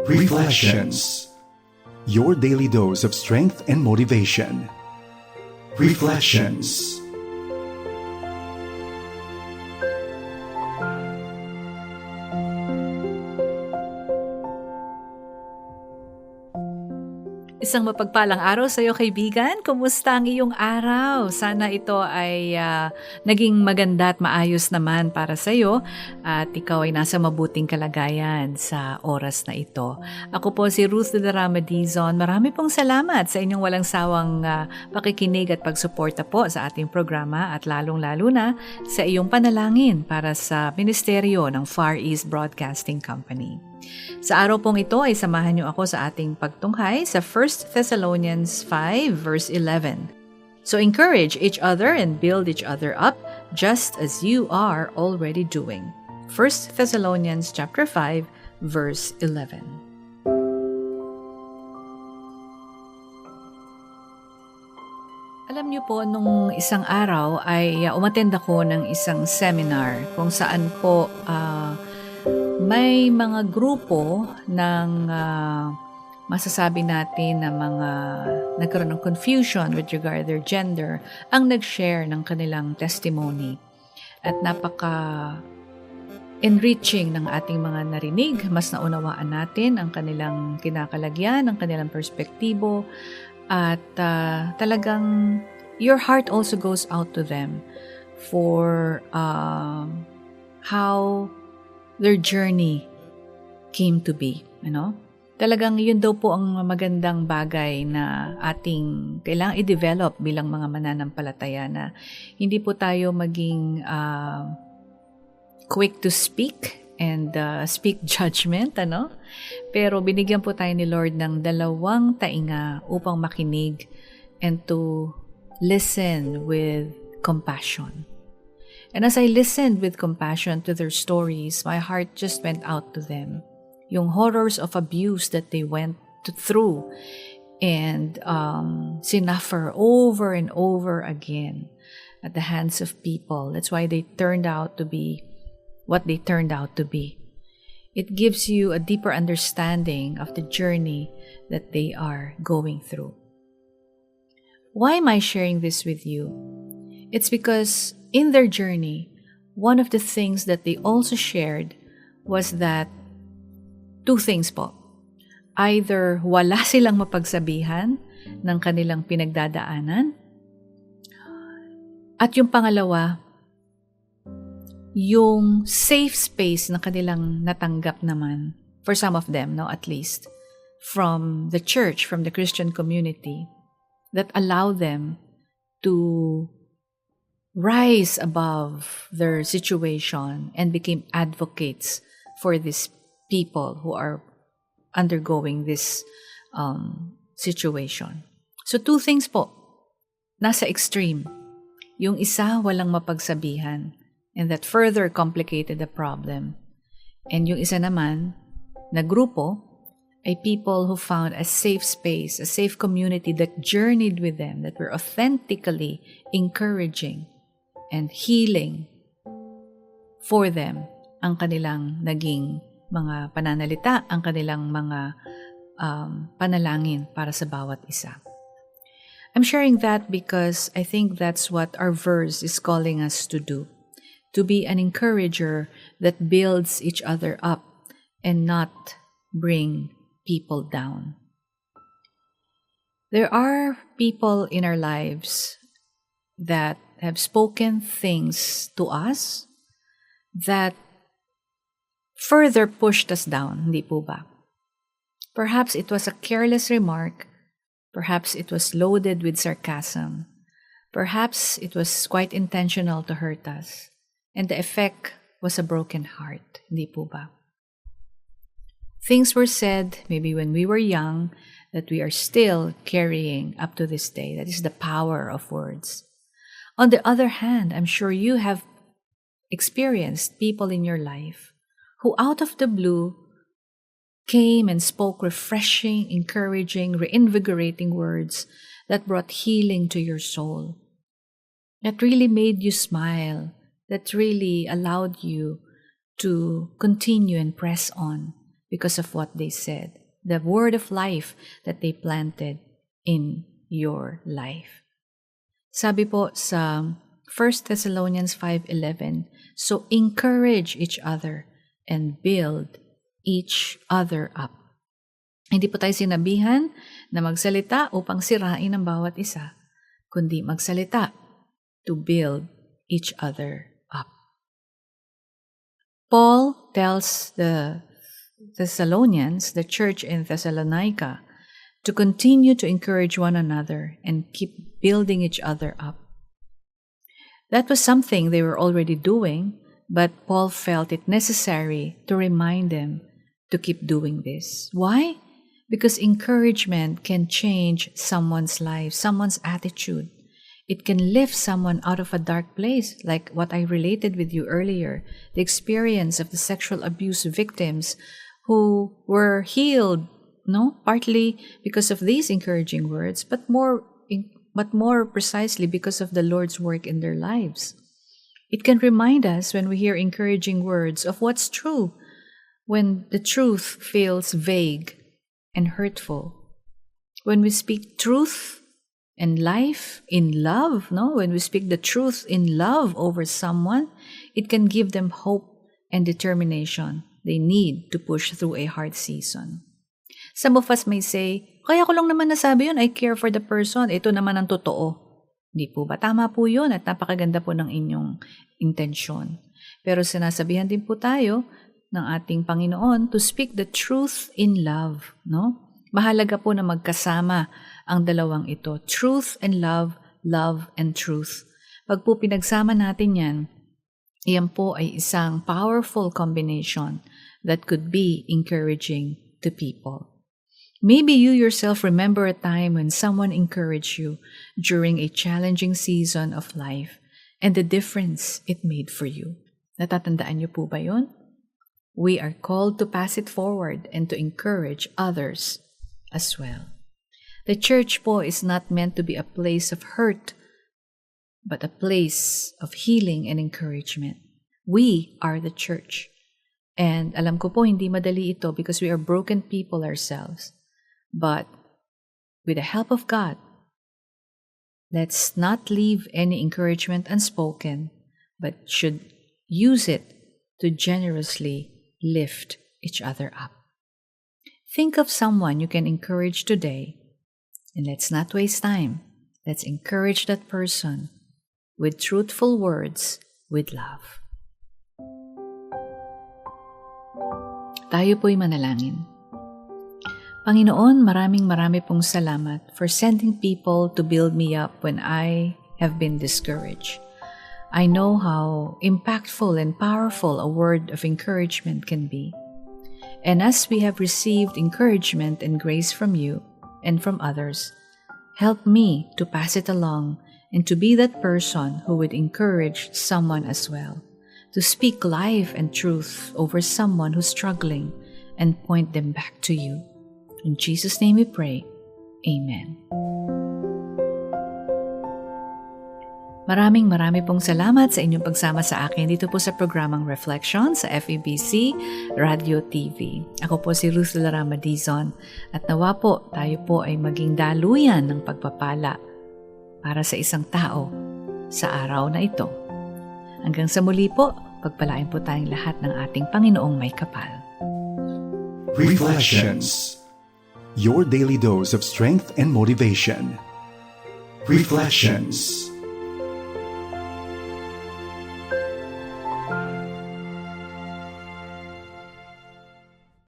Reflections. Your daily dose of strength and motivation. Reflections. Isang mapagpalang araw sa iyo, kaibigan. Kumusta ang iyong araw? Sana ito ay naging maganda at maayos naman para sa iyo at ikaw ay nasa mabuting kalagayan sa oras na ito. Ako po si Ruth Darama Dizon. Marami pong salamat sa inyong walang sawang pakikinig at pagsuporta po sa ating programa at lalong-lalo na sa iyong panalangin para sa ministeryo ng Far East Broadcasting Company. Sa araw pong ito ay samahan niyo ako sa ating pagtunghay sa 1 Thessalonians 5 verse 11. So encourage each other and build each other up just as you are already doing. 1 Thessalonians chapter 5 verse 11. Alam niyo po, nung isang araw ay umattend ako ng isang seminar kung saan po may mga grupo ng masasabi natin na mga nagkaroon ng confusion with regard their gender ang nag-share ng kanilang testimony. At napaka-enriching ng ating mga narinig. Mas naunawaan natin ang kanilang kinakalagyan, ang kanilang perspektibo. At talagang your heart also goes out to them for how their journey came to be, Talagang yun daw po ang magandang bagay na ating kailangang i-develop bilang mga mananampalataya, na hindi po tayo maging quick to speak and speak judgment, Pero binigyan po tayo ni Lord ng 2 tainga upang makinig and to listen with compassion. And as I listened with compassion to their stories, my heart just went out to them. Yung horrors of abuse that they went through and sinuffer over and over again at the hands of people. That's why they turned out to be what they turned out to be. It gives you a deeper understanding of the journey that they are going through. Why am I sharing this with you? It's because in their journey, one of the things that they also shared was that 2 things po. Either wala silang mapagsabihan ng kanilang pinagdadaanan, at yung pangalawa, yung safe space na kanilang natanggap naman, for some of them, at least, from the church, from the Christian community, that allow them to rise above their situation and became advocates for these people who are undergoing this situation. So 2 things po, nasa extreme. Yung isa, walang mapagsabihan, and that further complicated the problem. And yung isa naman, na grupo, ay people who found a safe space, a safe community that journeyed with them, that were authentically encouraging and healing for them ang kanilang naging mga pananalita, ang kanilang mga panalangin para sa bawat isa. I'm sharing that because I think that's what our verse is calling us to do, to be an encourager that builds each other up and not bring people down. There are people in our lives that have spoken things to us that further pushed us down, hindi po ba? Perhaps it was a careless remark, perhaps it was loaded with sarcasm, perhaps it was quite intentional to hurt us, and the effect was a broken heart, hindi po ba? Things were said, maybe when we were young, that we are still carrying up to this day. That is the power of words. On the other hand, I'm sure you have experienced people in your life who out of the blue came and spoke refreshing, encouraging, reinvigorating words that brought healing to your soul, that really made you smile, that really allowed you to continue and press on because of what they said, the word of life that they planted in your life. Sabi po sa 1 Thessalonians 5:11, so encourage each other and build each other up. Hindi po tayo sinabihan na magsalita upang sirain ang bawat isa, kundi magsalita to build each other up. Paul tells the Thessalonians, the church in Thessalonica, to continue to encourage one another and keep building each other up. That was something they were already doing, but Paul felt it necessary to remind them to keep doing this. Why? Because encouragement can change someone's life, someone's attitude. It can lift someone out of a dark place, like what I related with you earlier, the experience of the sexual abuse victims who were healed, partly because of these encouraging words, but more precisely because of the Lord's work in their lives. It can remind us when we hear encouraging words of what's true, when the truth feels vague and hurtful. When we speak truth and life in love, when we speak the truth in love over someone, it can give them hope and determination they need to push through a hard season. Some of us may say, kaya ko lang naman nasabi yun, I care for the person, ito naman ang totoo. Di po ba? Tama po yun at napakaganda po ng inyong intensyon. Pero sinasabihan din po tayo ng ating Panginoon to speak the truth in love. Mahalaga po na magkasama ang dalawang ito. Truth and love, love and truth. Pag po pinagsama natin yan, iyan po ay isang powerful combination that could be encouraging to people. Maybe you yourself remember a time when someone encouraged you during a challenging season of life and the difference it made for you. Natatandaan niyo po ba yun? We are called to pass it forward and to encourage others as well. The church po is not meant to be a place of hurt, but a place of healing and encouragement. We are the church. And alam ko po, hindi madali ito because we are broken people ourselves. But with the help of God, let's not leave any encouragement unspoken, but should use it to generously lift each other up. Think of someone you can encourage today, and let's not waste time. Let's encourage that person with truthful words, with love. Tayo po'y manalangin. Panginoon, marami pong salamat for sending people to build me up when I have been discouraged. I know how impactful and powerful a word of encouragement can be. And as we have received encouragement and grace from you and from others, help me to pass it along and to be that person who would encourage someone as well, to speak life and truth over someone who's struggling and point them back to you. In Jesus' name we pray. Amen. Marami pong salamat sa inyong pagsama sa akin dito po sa programang Reflection sa FEBC Radio TV. Ako po si Ruth Larama Dizon at nawa po tayo po ay maging daluyan ng pagpapala para sa isang tao sa araw na ito. Hanggang sa muli po, pagpalain po tayong lahat ng ating Panginoong may kapal. Reflections. Your daily dose of strength and motivation. Reflections.